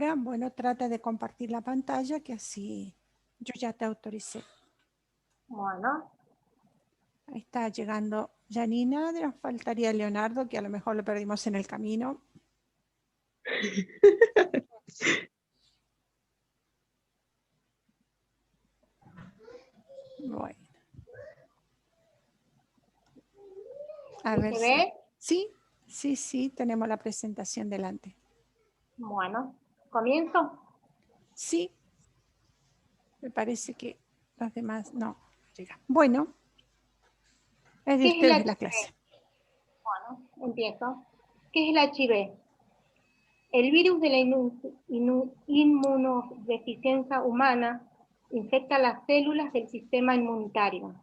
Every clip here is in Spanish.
Fran, bueno, trata de compartir la pantalla que así yo ya te autoricé. Bueno. Ahí está llegando Janina, nos faltaría Leonardo, que a lo mejor lo perdimos en el camino. Bueno. A ver ¿Se si... ve? Sí, tenemos la presentación delante. Bueno, ¿comienzo? Sí, me parece que los demás no llegan. Bueno, es de ¿Qué es el ustedes la HIV? clase. Bueno, empiezo. ¿Qué es el HIV? El virus de la inmunodeficiencia humana infecta las células del sistema inmunitario,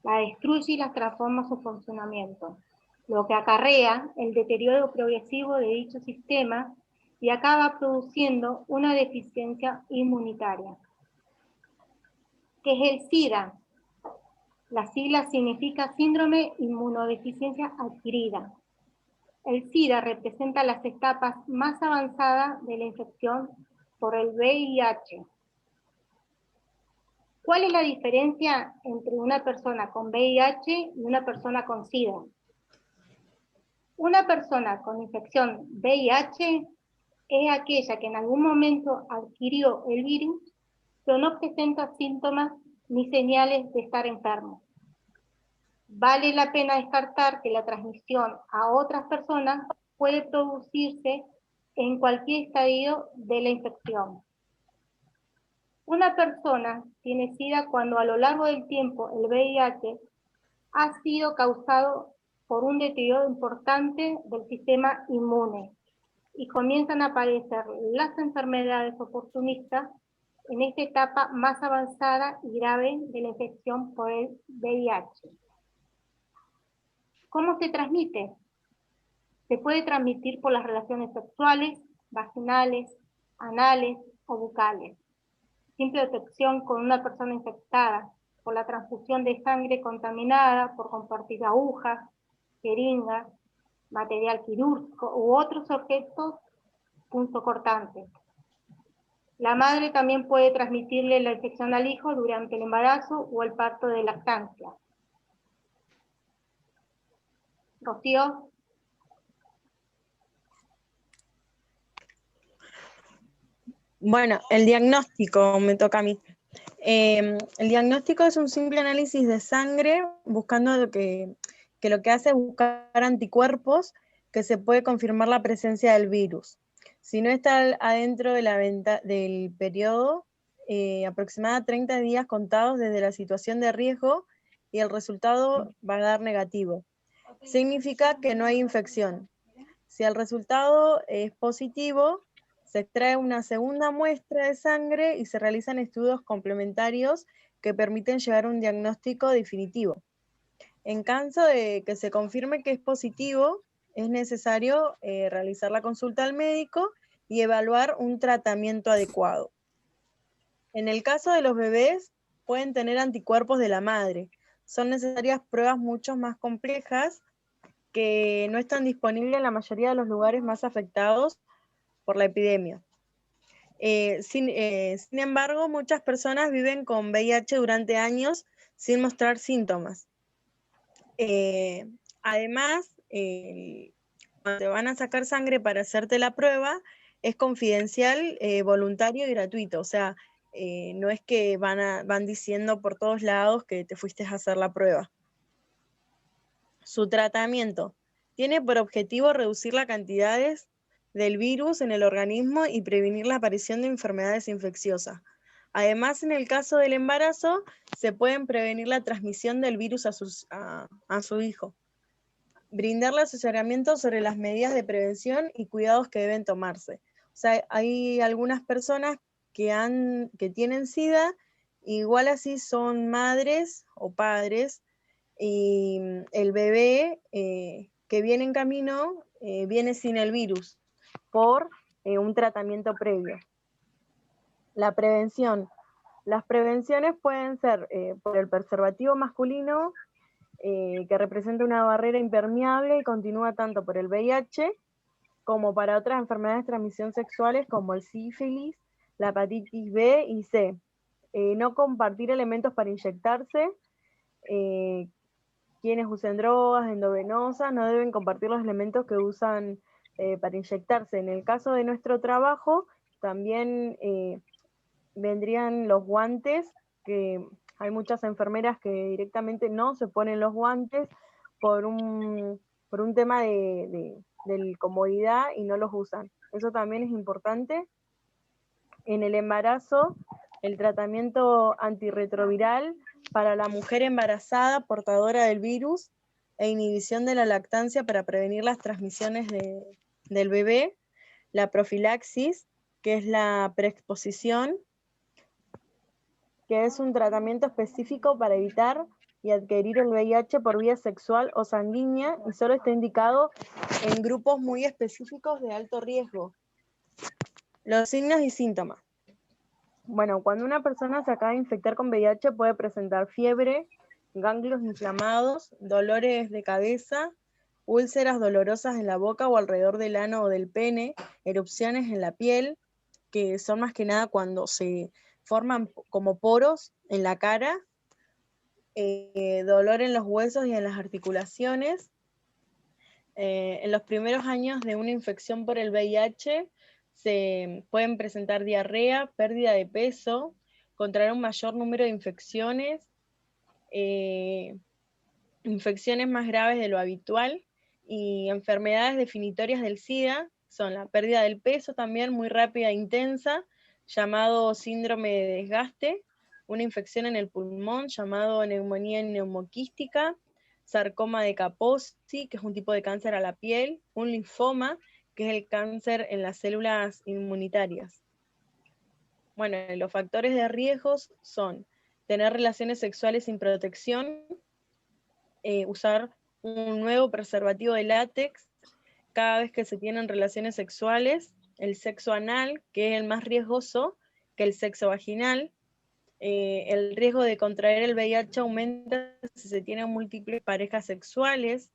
la destruye y las transforma su funcionamiento, lo que acarrea el deterioro progresivo de dicho sistema y acaba produciendo una deficiencia inmunitaria. ¿Qué es el SIDA? La sigla significa Síndrome Inmunodeficiencia Adquirida. El SIDA representa las etapas más avanzadas de la infección por el VIH. ¿Cuál es la diferencia entre una persona con VIH y una persona con SIDA? Una persona con infección VIH es aquella que en algún momento adquirió el virus, pero no presenta síntomas ni señales de estar enfermo. Vale la pena descartar que la transmisión a otras personas puede producirse en cualquier estadio de la infección. Una persona tiene SIDA cuando a lo largo del tiempo el VIH ha sido causado por un deterioro importante del sistema inmune y comienzan a aparecer las enfermedades oportunistas en esta etapa más avanzada y grave de la infección por el VIH. ¿Cómo se transmite? Se puede transmitir por las relaciones sexuales, vaginales, anales o bucales. Simple detección con una persona infectada, por la transfusión de sangre contaminada, por compartir agujas, jeringas, material quirúrgico u otros objetos punzocortantes. La madre también puede transmitirle la infección al hijo durante el embarazo o el parto de lactancia. Rocío. Bueno, el diagnóstico me toca a mí. El diagnóstico es un simple análisis de sangre buscando lo que hace es buscar anticuerpos que se puede confirmar la presencia del virus. Si no está adentro de del periodo, aproximadamente 30 días contados desde la situación de riesgo y el resultado va a dar negativo. Significa que no hay infección. Si el resultado es positivo, se extrae una segunda muestra de sangre y se realizan estudios complementarios que permiten llegar a un diagnóstico definitivo. En caso de que se confirme que es positivo, es necesario realizar la consulta al médico y evaluar un tratamiento adecuado. En el caso de los bebés, pueden tener anticuerpos de la madre. Son necesarias pruebas mucho más complejas que no están disponibles en la mayoría de los lugares más afectados por la epidemia. Sin embargo, muchas personas viven con VIH durante años sin mostrar síntomas. Además, cuando te van a sacar sangre para hacerte la prueba, es confidencial, voluntario y gratuito. O sea, no es que van diciendo por todos lados que te fuiste a hacer la prueba. Su tratamiento tiene por objetivo reducir las cantidades del virus en el organismo y prevenir la aparición de enfermedades infecciosas. Además, en el caso del embarazo, se pueden prevenir la transmisión del virus a su hijo. Brindarle asesoramiento sobre las medidas de prevención y cuidados que deben tomarse. O sea, hay algunas personas que tienen SIDA, igual así son madres o padres, y el bebé que viene en camino viene sin el virus por un tratamiento previo. La prevención. Las prevenciones pueden ser por el preservativo masculino, que representa una barrera impermeable y continúa tanto por el VIH, como para otras enfermedades de transmisión sexuales como el sífilis, la hepatitis B y C. No compartir elementos para inyectarse. Quienes usen drogas endovenosas no deben compartir los elementos que usan para inyectarse. En el caso de nuestro trabajo, también vendrían los guantes, que hay muchas enfermeras que directamente no se ponen los guantes por un tema de comodidad y no los usan. Eso también es importante. En el embarazo, el tratamiento antirretroviral para la mujer embarazada portadora del virus e inhibición de la lactancia para prevenir las transmisiones del bebé, la profilaxis, que es la preexposición, que es un tratamiento específico para evitar y adquirir el VIH por vía sexual o sanguínea y solo está indicado en grupos muy específicos de alto riesgo. Los signos y síntomas. Bueno, cuando una persona se acaba de infectar con VIH puede presentar fiebre, ganglios inflamados, dolores de cabeza, úlceras dolorosas en la boca o alrededor del ano o del pene, erupciones en la piel, que son más que nada cuando se forman como poros en la cara, dolor en los huesos y en las articulaciones. En los primeros años de una infección por el VIH se pueden presentar diarrea, pérdida de peso, contraer un mayor número de infecciones, infecciones más graves de lo habitual, y enfermedades definitorias del SIDA son la pérdida del peso también muy rápida e intensa, llamado síndrome de desgaste, una infección en el pulmón llamado neumonía neumoquística, sarcoma de Kaposi, que es un tipo de cáncer a la piel, un linfoma, que es el cáncer en las células inmunitarias. Bueno, los factores de riesgos son tener relaciones sexuales sin protección, usar un nuevo preservativo de látex cada vez que se tienen relaciones sexuales, el sexo anal, que es el más riesgoso que el sexo vaginal. El riesgo de contraer el VIH aumenta si se tienen múltiples parejas sexuales,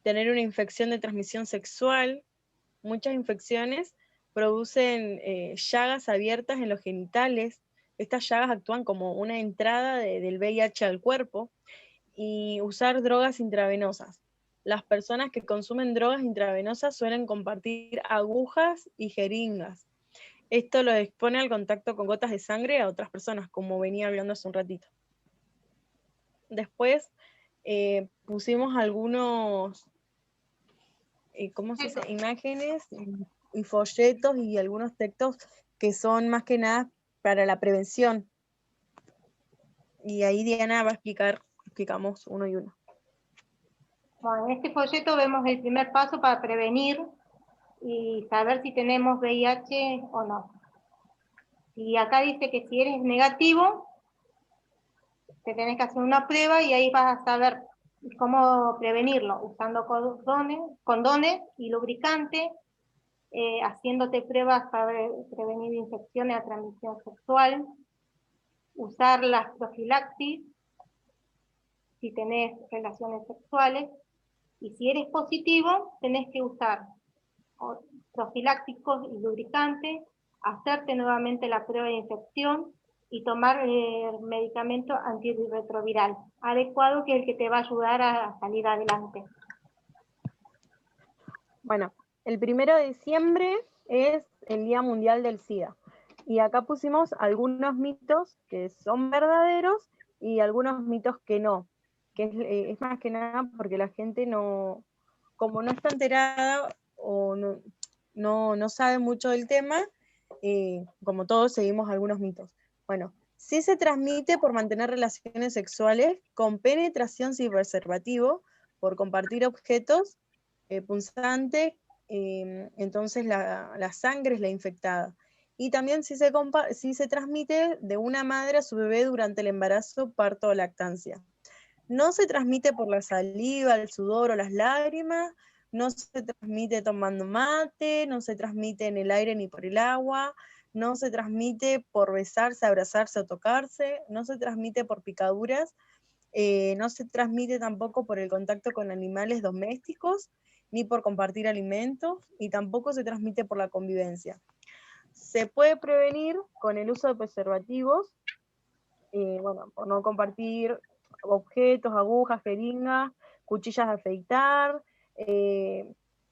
tener una infección de transmisión sexual. Muchas infecciones producen llagas abiertas en los genitales. Estas llagas actúan como una entrada del VIH al cuerpo. Y usar drogas intravenosas. Las personas que consumen drogas intravenosas suelen compartir agujas y jeringas. Esto los expone al contacto con gotas de sangre a otras personas, como venía hablando hace un ratito. Después pusimos algunos, ¿cómo se dice? Imágenes y folletos y algunos textos que son más que nada para la prevención. Y ahí Diana va a explicamos uno y uno. Bueno, en este folleto vemos el primer paso para prevenir y saber si tenemos VIH o no. Y acá dice que si eres negativo, te tenés que hacer una prueba y ahí vas a saber cómo prevenirlo, usando condones y lubricante, haciéndote pruebas para prevenir infecciones a transmisión sexual, usar las profilaxis si tenés relaciones sexuales, y si eres positivo, tenés que usar profilácticos y lubricantes, hacerte nuevamente la prueba de infección y tomar medicamento antirretroviral adecuado, que es el que te va a ayudar a salir adelante. Bueno, el 1 de diciembre es el Día Mundial del SIDA. Y acá pusimos algunos mitos que son verdaderos y algunos mitos que no. Que es más que nada porque la gente no, como no está enterada o no sabe mucho del tema, como todos seguimos algunos mitos. Bueno, sí se transmite por mantener relaciones sexuales con penetración sin preservativo, por compartir objetos punzantes, entonces la sangre es la infectada. Y también si se transmite de una madre a su bebé durante el embarazo, parto o lactancia. No se transmite por la saliva, el sudor o las lágrimas, no se transmite tomando mate, no se transmite en el aire ni por el agua, no se transmite por besarse, abrazarse o tocarse, no se transmite por picaduras, no se transmite tampoco por el contacto con animales domésticos, ni por compartir alimentos, y tampoco se transmite por la convivencia. Se puede prevenir con el uso de preservativos, bueno, por no compartir objetos, agujas, jeringas, cuchillas de afeitar.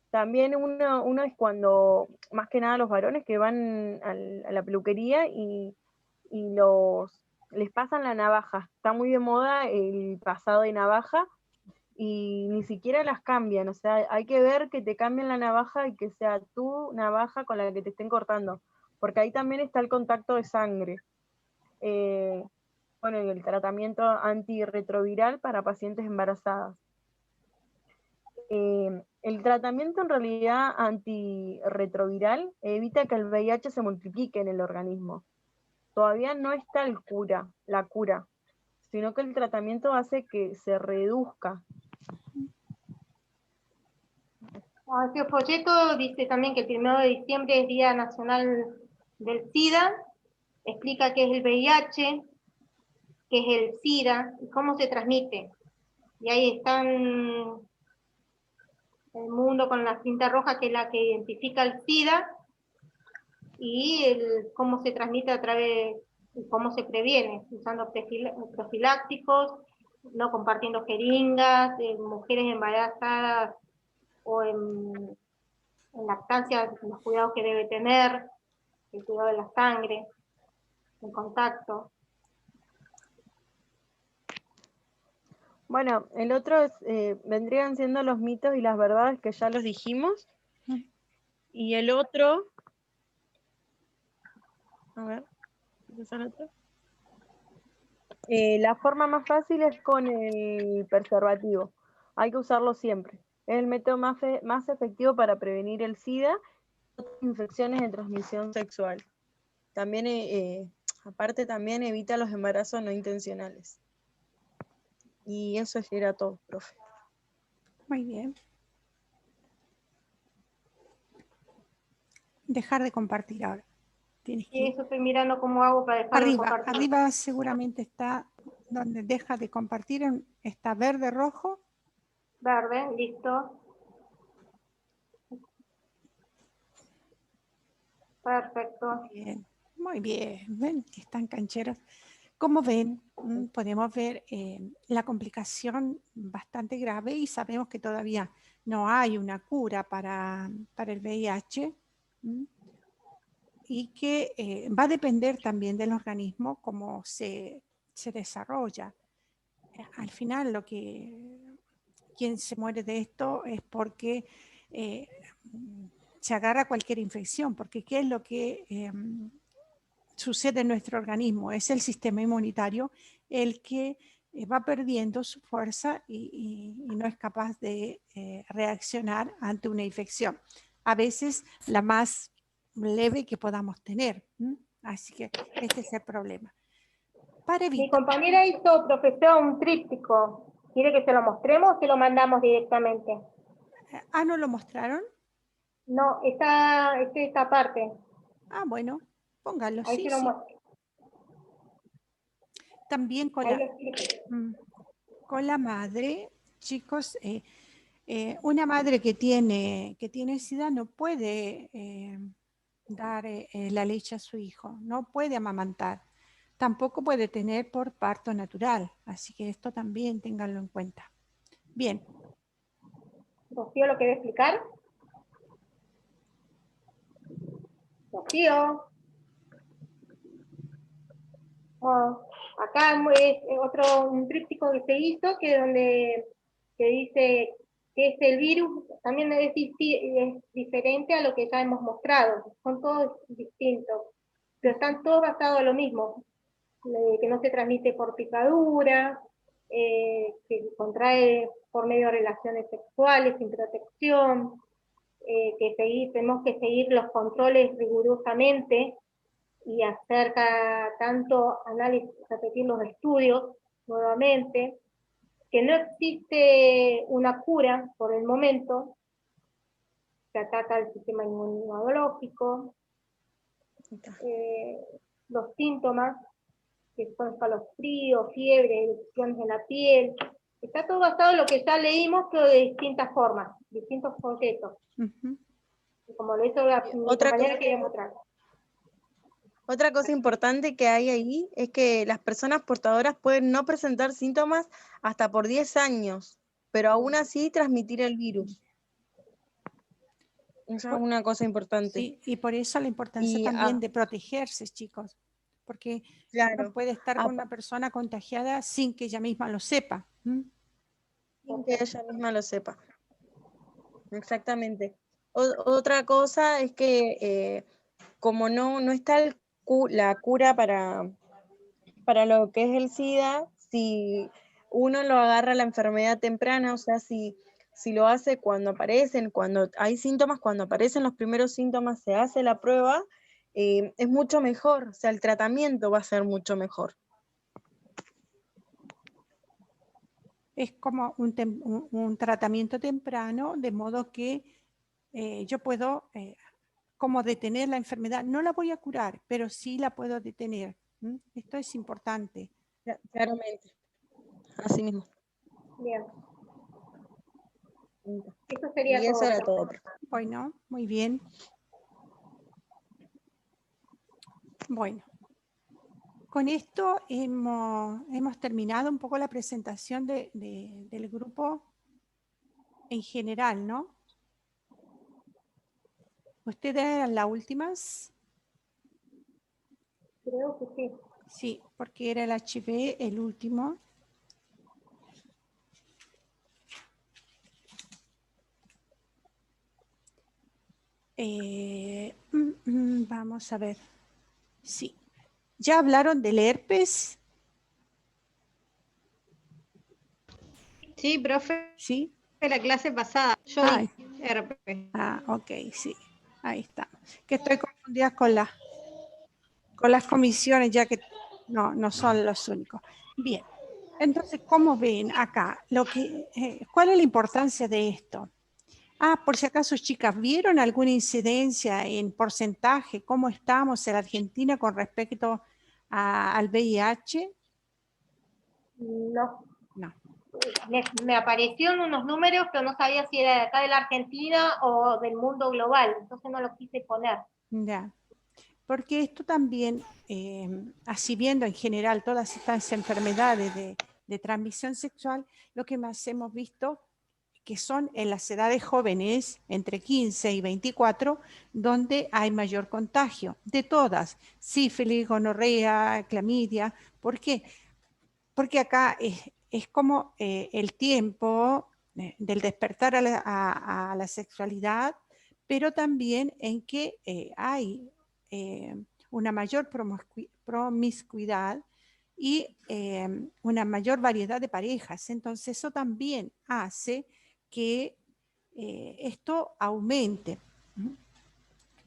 También uno es cuando, más que nada los varones que van a la peluquería y les pasan la navaja. Está muy de moda el pasado de navaja y ni siquiera las cambian. O sea, hay que ver que te cambien la navaja y que sea tu navaja con la que te estén cortando, porque ahí también está el contacto de sangre. Bueno, y el tratamiento antirretroviral para pacientes embarazadas. El tratamiento en realidad antirretroviral evita que el VIH se multiplique en el organismo. Todavía no está la cura, sino que el tratamiento hace que se reduzca. Este folleto dice también que el 1 de diciembre es Día Nacional del SIDA, explica qué es el VIH, qué es el SIDA y cómo se transmite. Y ahí están el mundo con la cinta roja, que es la que identifica el SIDA, y cómo se transmite a través, y cómo se previene, usando profilácticos, no compartiendo jeringas, mujeres embarazadas o en lactancia, los cuidados que debe tener, el cuidado de la sangre, el contacto. Bueno, el otro vendrían siendo los mitos y las verdades, que ya los dijimos. Y el otro, a ver, ¿qué es el otro? La forma más fácil es con el preservativo. Hay que usarlo siempre. Es el método más efectivo para prevenir el SIDA y otras infecciones de transmisión sexual. También, aparte, también evita los embarazos no intencionales. Y eso era todo, profe. Muy bien. Dejar de compartir ahora. Tienes que Y eso estoy mirando cómo hago para dejar de compartir. Arriba seguramente está donde deja de compartir, está verde, rojo. Verde, listo. Perfecto. Bien, muy bien. ¿Ven que están cancheros? Como ven, podemos ver la complicación bastante grave y sabemos que todavía no hay una cura para el VIH. Y que va a depender también del organismo cómo se desarrolla. Al final, quien se muere de esto es porque se agarra cualquier infección, porque ¿qué es lo que sucede en nuestro organismo? Es el sistema inmunitario el que va perdiendo su fuerza y no es capaz de reaccionar ante una infección. A veces la más leve que podamos tener. Así que este es el problema. Mi compañera hizo, profesor, un tríptico. ¿Quiere que se lo mostremos o se lo mandamos directamente? ¿No lo mostraron? No, está esta parte. Bueno, póngalo. Ahí Sí, se lo sí. muestro. También con la madre, chicos, una madre que tiene SIDA no puede dar la leche a su hijo, no puede amamantar, tampoco puede tener por parto natural, así que esto también ténganlo en cuenta. Bien. ¿Rocío lo quiere explicar? Rocío. Acá es un tríptico que se hizo, que dice que es el virus, también es diferente a lo que ya hemos mostrado, son todos distintos, pero están todos basados en lo mismo, que no se transmite por picadura, que contrae por medio de relaciones sexuales sin protección, que tenemos que seguir los controles rigurosamente, y hacer tanto análisis, repetir los estudios nuevamente, que no existe una cura por el momento, que ataca el sistema inmunológico, los síntomas, que son escalofríos, fiebre, erupciones en la piel, está todo basado en lo que ya leímos, pero de distintas formas. distintos folletos. Ujú. Y como lo hizo mi Otra compañera, quería mostrar. Otra cosa importante que hay ahí es que las personas portadoras pueden no presentar síntomas hasta por 10 años, pero aún así transmitir el virus. Esa es una cosa importante. Sí, y por eso la importancia Y también de protegerse, chicos, porque uno claro, puede estar con una persona contagiada sin que ella misma lo sepa. sin que ella misma lo sepa. Exactamente. Otra cosa es que como no está la cura para lo que es el SIDA, si uno lo agarra la enfermedad temprana, o sea, si lo hace cuando aparecen, cuando hay síntomas, cuando aparecen los primeros síntomas, se hace la prueba, es mucho mejor, o sea, el tratamiento va a ser mucho mejor. Es como un tratamiento temprano, de modo que yo puedo como detener la enfermedad. No la voy a curar, pero sí la puedo detener. Esto es importante. Claramente, así mismo. Bien, eso Y sería eso todo. era todo. Bueno, muy bien. Bueno, con esto hemos terminado un poco la presentación del grupo en general, ¿no? ¿Ustedes eran las últimas? Creo que sí. Sí, porque era el HIV el último. Vamos a ver. Sí. ¿Ya hablaron del herpes? Sí, profe, Sí. la clase pasada, yo Ah, di herpes. ok, sí. Ahí está. Que estoy confundida con las comisiones, ya que no son los únicos. Bien. Entonces, ¿cómo ven acá? ¿Cuál es la importancia de esto? Por si acaso, chicas, ¿vieron alguna incidencia en porcentaje? ¿Cómo estamos en Argentina con respecto al VIH? No. No, Me aparecieron unos números, pero no sabía si era de acá de la Argentina o del mundo global, entonces no lo quise poner. ya. Porque esto también, así viendo en general todas estas enfermedades de transmisión sexual, lo que más hemos visto que son en las edades jóvenes, entre 15 y 24, donde hay mayor contagio, de todas, sífilis, gonorrea, clamidia. ¿Por qué? Porque acá es como el tiempo del despertar a la sexualidad, pero también en que hay una mayor promiscuidad y una mayor variedad de parejas. Entonces eso también hace que esto aumente.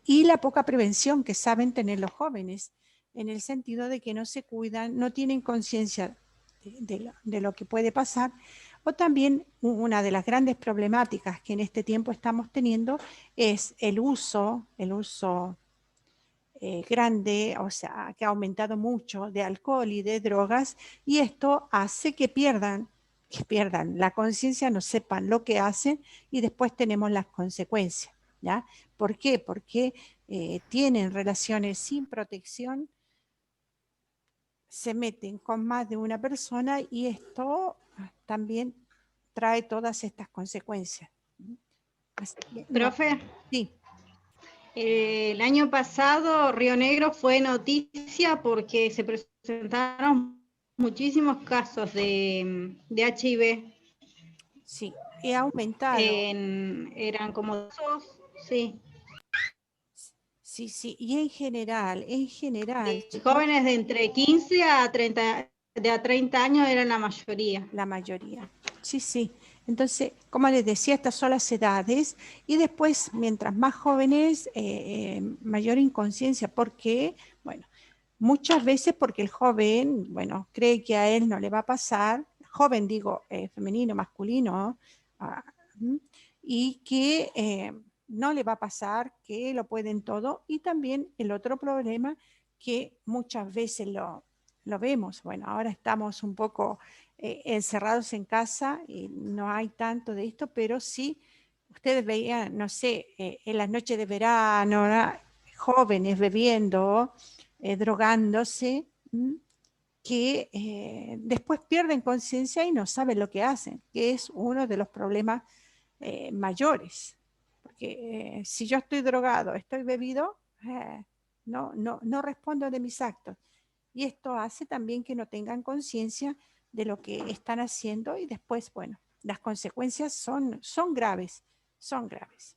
Y la poca prevención que saben tener los jóvenes, en el sentido de que no se cuidan, no tienen conciencia de lo que puede pasar, o también una de las grandes problemáticas que en este tiempo estamos teniendo es el uso grande, o sea, que ha aumentado mucho de alcohol y de drogas, y esto hace que pierdan la conciencia, no sepan lo que hacen y después tenemos las consecuencias. ¿Ya? ¿Por qué? Porque tienen relaciones sin protección, se meten con más de una persona y esto también trae todas estas consecuencias. Así que, no. Profe, Sí, el año pasado Río Negro fue noticia porque se presentaron muchísimos casos de HIV. sí, he aumentado. Eran como dos, sí. Sí, sí, y en general, chicos, Jóvenes de entre 15 a 30, de a 30 años eran la mayoría. la mayoría. Sí, sí. Entonces, como les decía, estas son las edades y después, mientras más jóvenes, mayor inconsciencia. ¿Por qué? Bueno, muchas veces porque el joven, bueno, cree que a él no le va a pasar, joven digo, femenino, masculino, ah, y que no le va a pasar, que lo pueden todo. Y también el otro problema que muchas veces lo vemos, bueno, ahora estamos un poco encerrados en casa y no hay tanto de esto, pero sí ustedes veían, no sé, en las noches de verano, ¿no? Jóvenes bebiendo, drogándose, que después pierden conciencia y no saben lo que hacen, que es uno de los problemas mayores. Porque si yo estoy drogado, estoy bebido, no respondo de mis actos. Y esto hace también que no tengan conciencia de lo que están haciendo y después, bueno, las consecuencias son graves, son graves.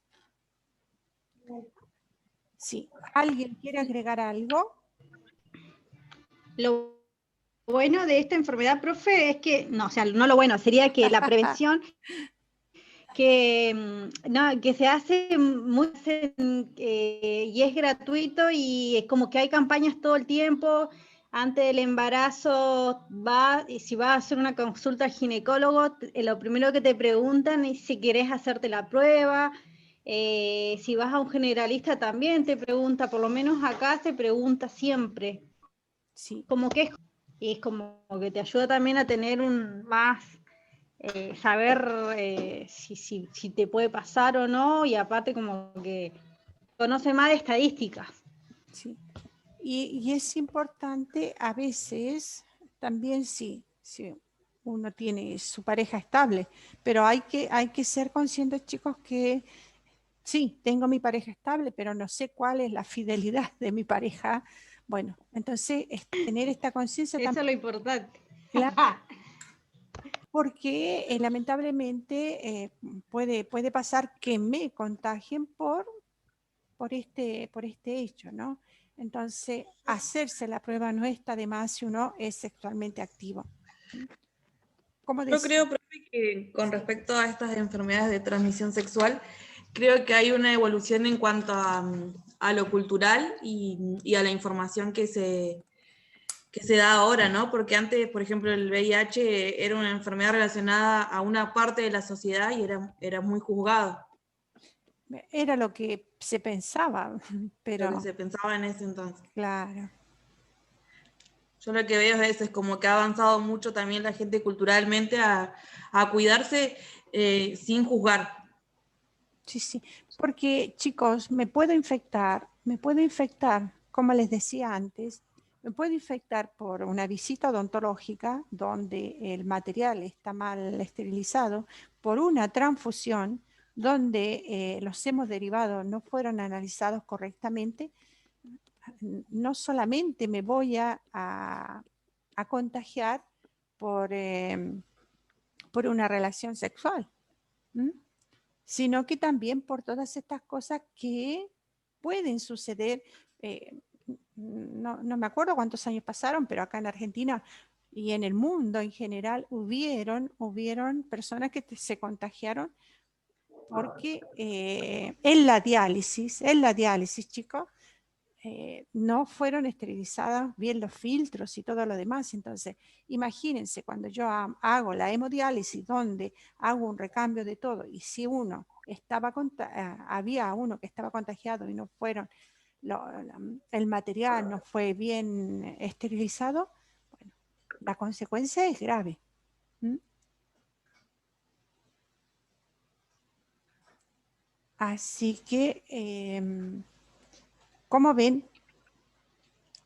Sí, ¿alguien quiere agregar algo? Lo bueno de esta enfermedad, profe, es que, no, o sea, no lo bueno, sería que la prevención que, no, que se hace muy y es gratuito y es como que hay campañas todo el tiempo. Antes del embarazo, y si vas a hacer una consulta al ginecólogo, lo primero que te preguntan es si querés hacerte la prueba. Si vas a un generalista también te pregunta, por lo menos acá se pregunta siempre. Sí. Como que es como que te ayuda también a tener un más, saber si te puede pasar o no, y aparte como que conoce más de estadísticas. Sí. Y es importante a veces también si uno tiene su pareja estable, pero hay que ser conscientes, chicos, que sí, tengo mi pareja estable, pero no sé cuál es la fidelidad de mi pareja. Bueno, entonces tener esta conciencia Eso es también. lo importante. Claro, porque lamentablemente puede pasar que me contagien por este hecho, ¿no? Entonces, hacerse la prueba no está de más si uno es sexualmente activo. ¿Cómo Yo decir? creo, profe, que con respecto a estas enfermedades de transmisión sexual, creo que hay una evolución en cuanto a lo cultural y a la información que se da ahora, ¿no? Porque antes, por ejemplo, el VIH era una enfermedad relacionada a una parte de la sociedad y era muy juzgado. Era lo que se pensaba, pero Lo que se pensaba en ese entonces. claro. Yo lo que veo es como que ha avanzado mucho también la gente culturalmente a cuidarse sin juzgar. Sí, sí, porque chicos, me puedo infectar, como les decía antes, me puedo infectar por una visita odontológica donde el material está mal esterilizado, por una transfusión donde los hemoderivados no fueron analizados correctamente. No solamente me voy a contagiar por una relación sexual, sino que también por todas estas cosas que pueden suceder. No me acuerdo cuántos años pasaron, pero acá en Argentina y en el mundo en general hubieron personas que se contagiaron porque en la diálisis, chicos, no fueron esterilizadas bien los filtros y todo lo demás. Entonces, imagínense cuando yo hago la hemodiálisis, donde hago un recambio de todo, y si había uno que estaba contagiado y no fueron, el material no fue bien esterilizado, bueno, la consecuencia es grave. Así que, como ven,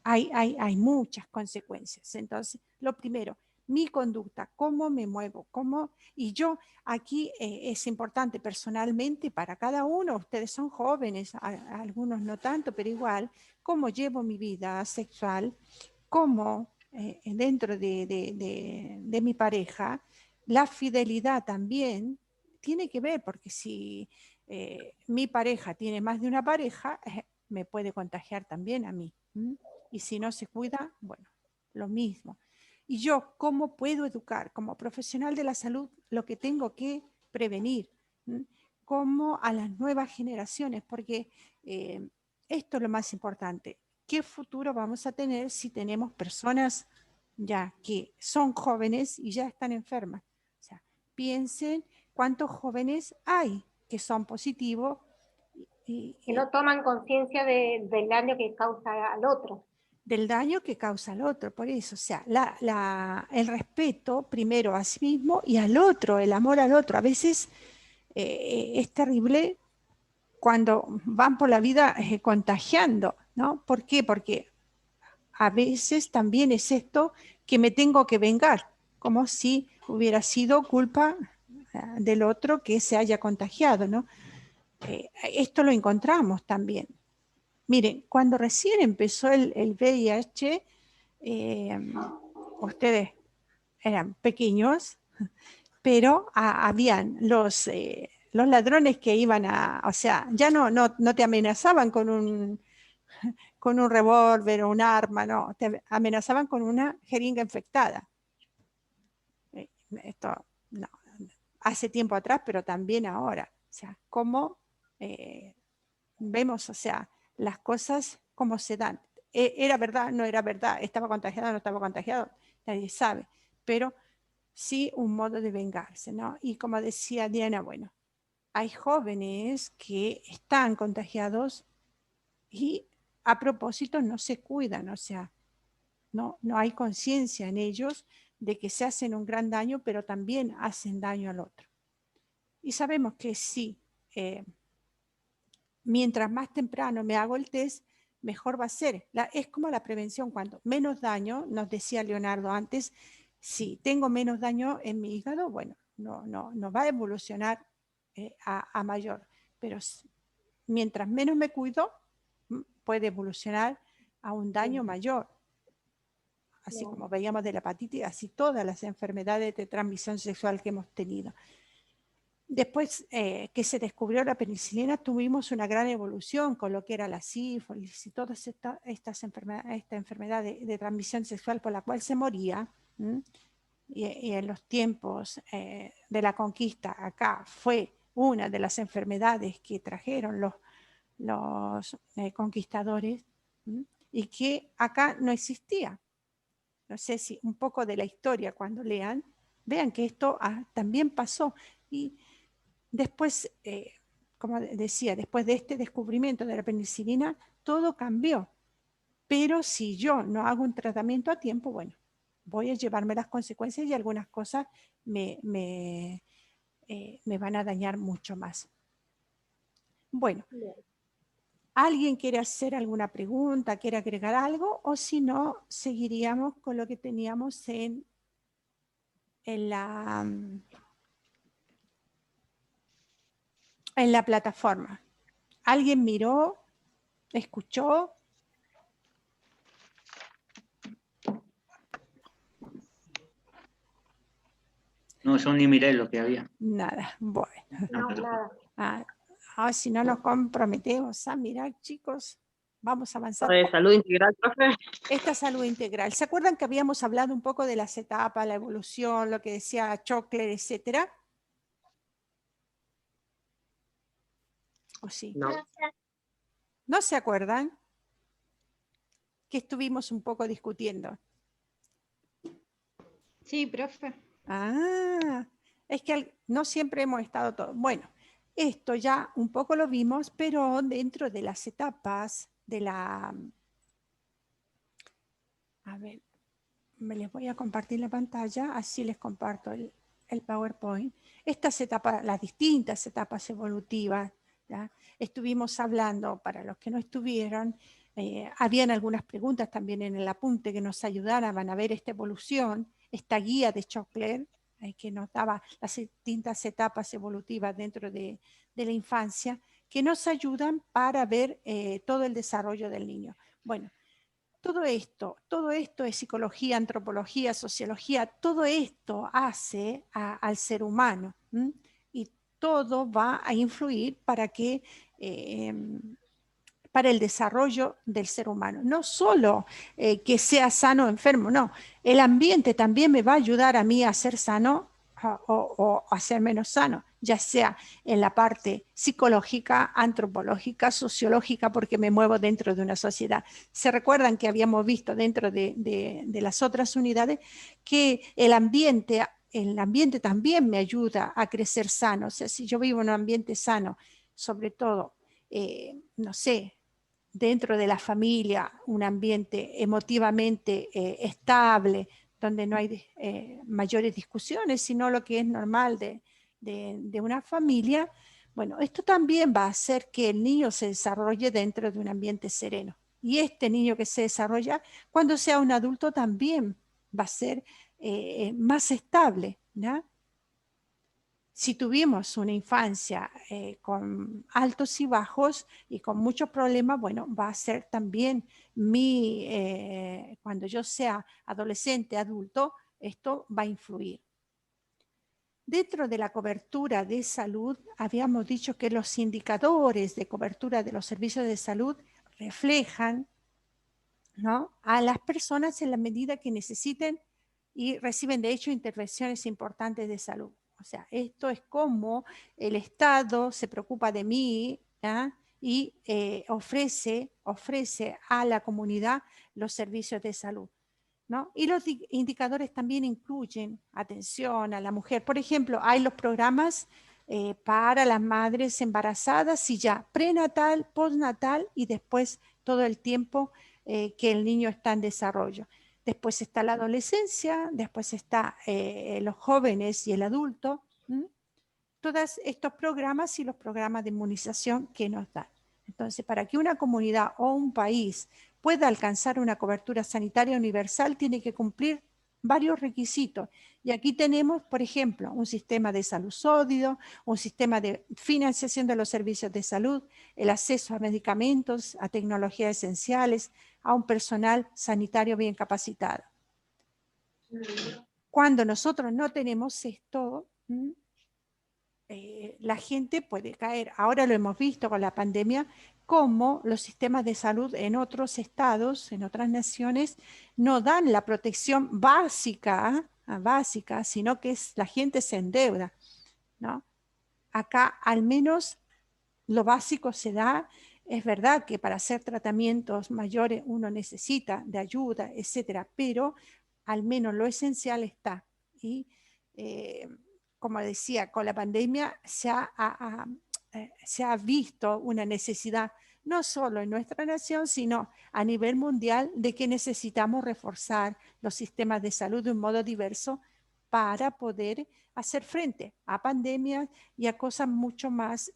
hay muchas consecuencias. Entonces, lo primero, mi conducta, cómo me muevo, y yo aquí es importante personalmente para cada uno, ustedes son jóvenes, algunos no tanto, pero igual, cómo llevo mi vida sexual, cómo dentro de mi pareja, la fidelidad también tiene que ver, porque si mi pareja tiene más de una pareja, me puede contagiar también a mí. Y si no se cuida, bueno, lo mismo. Y yo, ¿cómo puedo educar? Como profesional de la salud, lo que tengo que prevenir, como a las nuevas generaciones, porque esto es lo más importante. ¿Qué futuro vamos a tener si tenemos personas ya que son jóvenes y ya están enfermas? O sea, piensen cuántos jóvenes hay que son positivos Que no toman conciencia del daño que causa al otro. Del daño que causa al otro, por eso, o sea, el respeto primero a sí mismo y al otro, el amor al otro. A veces es terrible cuando van por la vida contagiando, ¿no? ¿Por qué? Porque a veces también es esto que me tengo que vengar, como si hubiera sido culpa del otro que se haya contagiado, ¿no? Esto lo encontramos también. Miren, cuando recién empezó el VIH, ustedes eran pequeños, pero habían los ladrones que iban o sea, ya no te amenazaban con un revólver o un arma, no, te amenazaban con una jeringa infectada. Esto no, hace tiempo atrás, pero también ahora. O sea, cómo vemos, o sea, las cosas cómo se dan. ¿Era verdad? No era verdad. ¿Estaba contagiado? No estaba contagiado. Nadie sabe. Pero sí un modo de vengarse, ¿no? Y como decía Diana, bueno, hay jóvenes que están contagiados y a propósito no se cuidan, o sea, no hay conciencia en ellos de que se hacen un gran daño, pero también hacen daño al otro. Y sabemos que sí, mientras más temprano me hago el test, mejor va a ser. Es como la prevención, cuando menos daño, nos decía Leonardo antes, si tengo menos daño en mi hígado, bueno, no va a evolucionar a mayor, pero mientras menos me cuido, puede evolucionar a un daño mayor. Así como veíamos de la hepatitis, así todas las enfermedades de transmisión sexual que hemos tenido. Después que se descubrió la penicilina, tuvimos una gran evolución con lo que era la sífilis y todas esta enfermedad de transmisión sexual por la cual se moría. Y en los tiempos de la conquista acá fue una de las enfermedades que trajeron los conquistadores, y que acá no existía. No sé si un poco de la historia cuando lean, vean que esto también pasó. Y después, como decía, después de este descubrimiento de la penicilina, todo cambió. Pero si yo no hago un tratamiento a tiempo, bueno, voy a llevarme las consecuencias y algunas cosas me van a dañar mucho más. Bueno, ¿alguien quiere hacer alguna pregunta, quiere agregar algo? O si no, seguiríamos con lo que teníamos en la plataforma. ¿Alguien miró? ¿Escuchó? No, yo ni miré lo que había. Nada, bueno. No, nada. Si no nos comprometemos a mirar, chicos, vamos a avanzar. Salud integral, profe. Esta salud integral. ¿Se acuerdan que habíamos hablado un poco de las etapas, la evolución, lo que decía Chockler, etcétera? ¿O sí? No. ¿No se acuerdan? Que estuvimos un poco discutiendo. Sí, profe. Es que no siempre hemos estado todos. Bueno, esto ya un poco lo vimos, pero dentro de las etapas de la... A ver, les voy a compartir la pantalla, así les comparto el PowerPoint. Estas etapas, las distintas etapas evolutivas, ¿ya? Estuvimos hablando, para los que no estuvieron, habían algunas preguntas también en el apunte que nos ayudaban a ver esta evolución, esta guía de Chockler, que nos daba las distintas etapas evolutivas dentro de la infancia, que nos ayudan para ver todo el desarrollo del niño. Bueno, todo esto es psicología, antropología, sociología, todo esto hace al ser humano, y todo va a influir para el desarrollo del ser humano. No solo que sea sano o enfermo, no. El ambiente también me va a ayudar a mí a ser sano o a ser menos sano, ya sea en la parte psicológica, antropológica, sociológica, porque me muevo dentro de una sociedad. ¿Se recuerdan que habíamos visto dentro de las otras unidades que el ambiente también me ayuda a crecer sano? O sea, si yo vivo en un ambiente sano, sobre todo, no sé, dentro de la familia, un ambiente emotivamente estable, donde no hay mayores discusiones, sino lo que es normal de de una familia, bueno, esto también va a hacer que el niño se desarrolle dentro de un ambiente sereno. Y este niño que se desarrolla, cuando sea un adulto, también va a ser más estable, ¿no? Si tuvimos una infancia con altos y bajos y con muchos problemas, bueno, va a ser también cuando yo sea adolescente, adulto, esto va a influir. Dentro de la cobertura de salud, habíamos dicho que los indicadores de cobertura de los servicios de salud reflejan, ¿no?, a las personas en la medida que necesiten y reciben, de hecho, intervenciones importantes de salud. O sea, esto es como el Estado se preocupa de mí, ¿ya?, y ofrece a la comunidad los servicios de salud, ¿no? Y los indicadores también incluyen atención a la mujer. Por ejemplo, hay los programas para las madres embarazadas y ya prenatal, postnatal y después todo el tiempo que el niño está en desarrollo. Después está la adolescencia, después está los jóvenes y el adulto. Todos estos programas y los programas de inmunización que nos dan. Entonces, para que una comunidad o un país pueda alcanzar una cobertura sanitaria universal, tiene que cumplir varios requisitos. Y aquí tenemos, por ejemplo, un sistema de salud sólido, un sistema de financiación de los servicios de salud, el acceso a medicamentos, a tecnologías esenciales, a un personal sanitario bien capacitado. Cuando nosotros no tenemos esto, la gente puede caer. Ahora lo hemos visto con la pandemia, cómo los sistemas de salud en otros estados, en otras naciones, no dan la protección básica, sino que la gente se endeuda, ¿no? Acá al menos lo básico se da. Es verdad que para hacer tratamientos mayores uno necesita de ayuda, etcétera, pero al menos lo esencial está. Y como decía, con la pandemia se ha visto una necesidad, no solo en nuestra nación, sino a nivel mundial, de que necesitamos reforzar los sistemas de salud de un modo diverso para poder hacer frente a pandemias y a cosas mucho más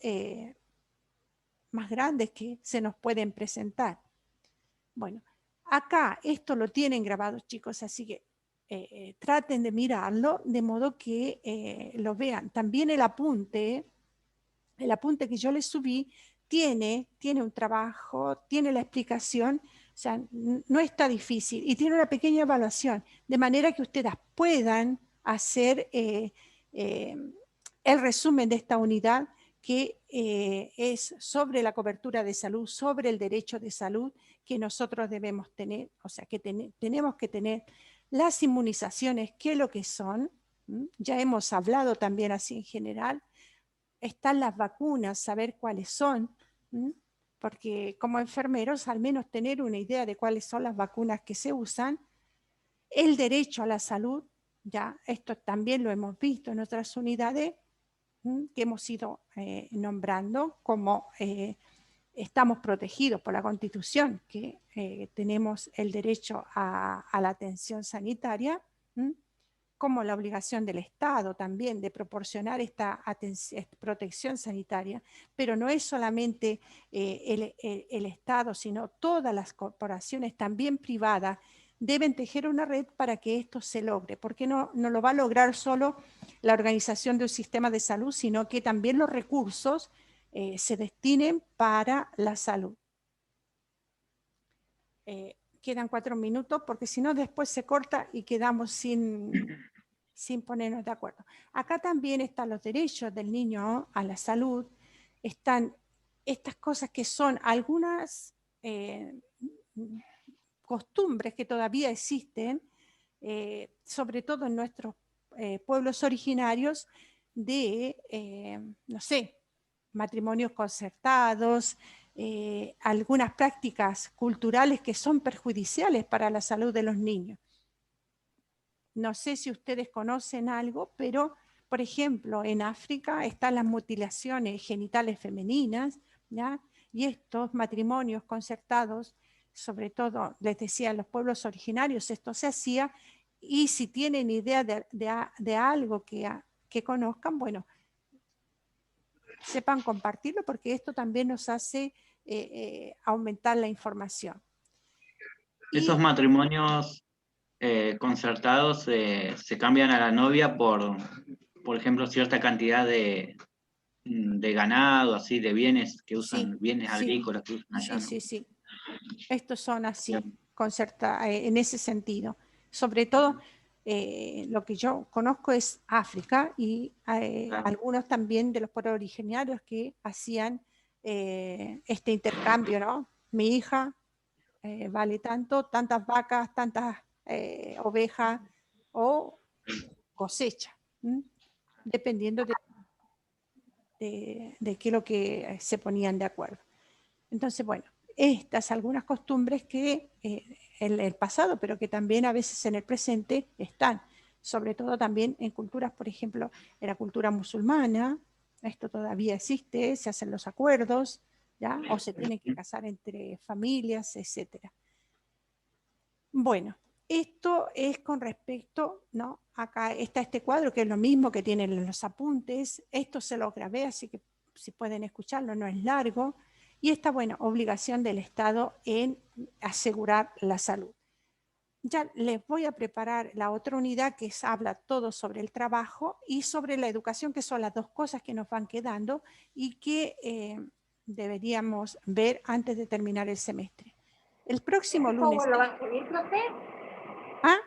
grandes que se nos pueden presentar. Bueno, acá esto lo tienen grabado, chicos, así que traten de mirarlo de modo que lo vean. También el apunte que yo les subí tiene un trabajo, tiene la explicación, o sea, no está difícil y tiene una pequeña evaluación, de manera que ustedes puedan hacer el resumen de esta unidad que es sobre la cobertura de salud, sobre el derecho de salud que nosotros debemos tener, o sea, que tenemos que tener las inmunizaciones, qué es lo que son. Ya hemos hablado también así en general. Están las vacunas, saber cuáles son, porque como enfermeros al menos tener una idea de cuáles son las vacunas que se usan. El derecho a la salud, ya esto también lo hemos visto en otras unidades que hemos ido nombrando, como estamos protegidos por la Constitución, que tenemos el derecho a la atención sanitaria, como la obligación del Estado también de proporcionar esta protección sanitaria, pero no es solamente el Estado, sino todas las corporaciones, también privadas, deben tejer una red para que esto se logre, porque no lo va a lograr solo la organización de un sistema de salud, sino que también los recursos se destinen para la salud. Quedan 4 minutos, porque si no después se corta y quedamos sin ponernos de acuerdo. Acá también están los derechos del niño a la salud, están estas cosas que son algunas costumbres que todavía existen, sobre todo en nuestros pueblos originarios, de, no sé, matrimonios concertados, algunas prácticas culturales que son perjudiciales para la salud de los niños. No sé si ustedes conocen algo, pero, por ejemplo, en África están las mutilaciones genitales femeninas, ¿ya? Y estos matrimonios concertados, sobre todo, les decía, en los pueblos originarios, esto se hacía, y si tienen idea de algo que conozcan, bueno, sepan compartirlo porque esto también nos hace aumentar la información. Esos matrimonios concertados se cambian a la novia por ejemplo, cierta cantidad de ganado, así, de bienes que usan, Sí, bienes sí, agrícolas que usan allá, sí, ¿no? sí. Estos son así, Bien. en ese sentido. Sobre todo, lo que yo conozco es África y Claro. algunos también de los pueblos originarios que hacían este intercambio, ¿no? Mi hija vale tanto, tantas vacas, tantas ovejas o cosecha, ¿m? Dependiendo de qué es lo que se ponían de acuerdo. Entonces, bueno, estas algunas costumbres que en el pasado, pero que también a veces en el presente están, sobre todo también en culturas, por ejemplo, en la cultura musulmana, esto todavía existe, se hacen los acuerdos, ¿ya? O se tienen que casar entre familias, etcétera. Bueno, esto es con respecto, ¿no? Acá está este cuadro que es lo mismo que tienen los apuntes, esto se lo grabé, así que si pueden escucharlo, no es largo, y esta, bueno, obligación del Estado en asegurar la salud. Ya les voy a preparar la otra unidad que habla todo sobre el trabajo y sobre la educación, que son las dos cosas que nos van quedando y que deberíamos ver antes de terminar el semestre. El próximo ¿Este lunes... Power lo va a subir, profe? ¿Ah?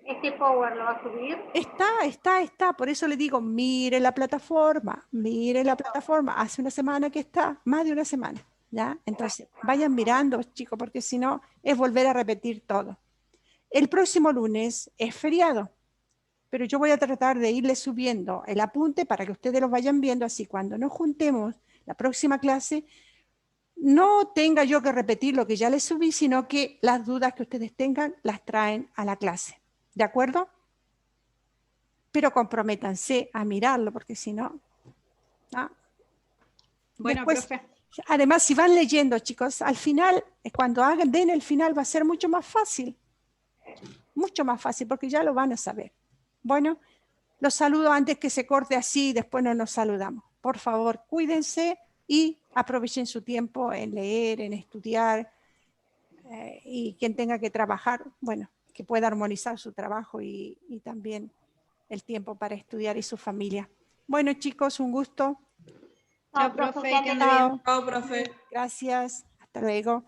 ¿Este Power lo va a subir? Está, por eso le digo, mire la plataforma, hace una semana que está, más de una semana, ¿ya? Entonces, vayan mirando, chicos, porque si no, es volver a repetir todo. El próximo lunes es feriado, pero yo voy a tratar de irle subiendo el apunte para que ustedes lo vayan viendo, así cuando nos juntemos la próxima clase, no tenga yo que repetir lo que ya les subí, sino que las dudas que ustedes tengan las traen a la clase, ¿de acuerdo? Pero comprométanse a mirarlo, porque si no... ¿no? Bueno, Después, profe. además, si van leyendo, chicos, al final, cuando den el final va a ser mucho más fácil, porque ya lo van a saber. Bueno, los saludo antes que se corte así y después no nos saludamos. Por favor, cuídense y aprovechen su tiempo en leer, en estudiar, y quien tenga que trabajar, bueno, que pueda armonizar su trabajo y también el tiempo para estudiar y su familia. Bueno, chicos, un gusto. Chao, No, profe, profe, que que ande ande bien. Chao. Chao, profe. Gracias. Hasta luego.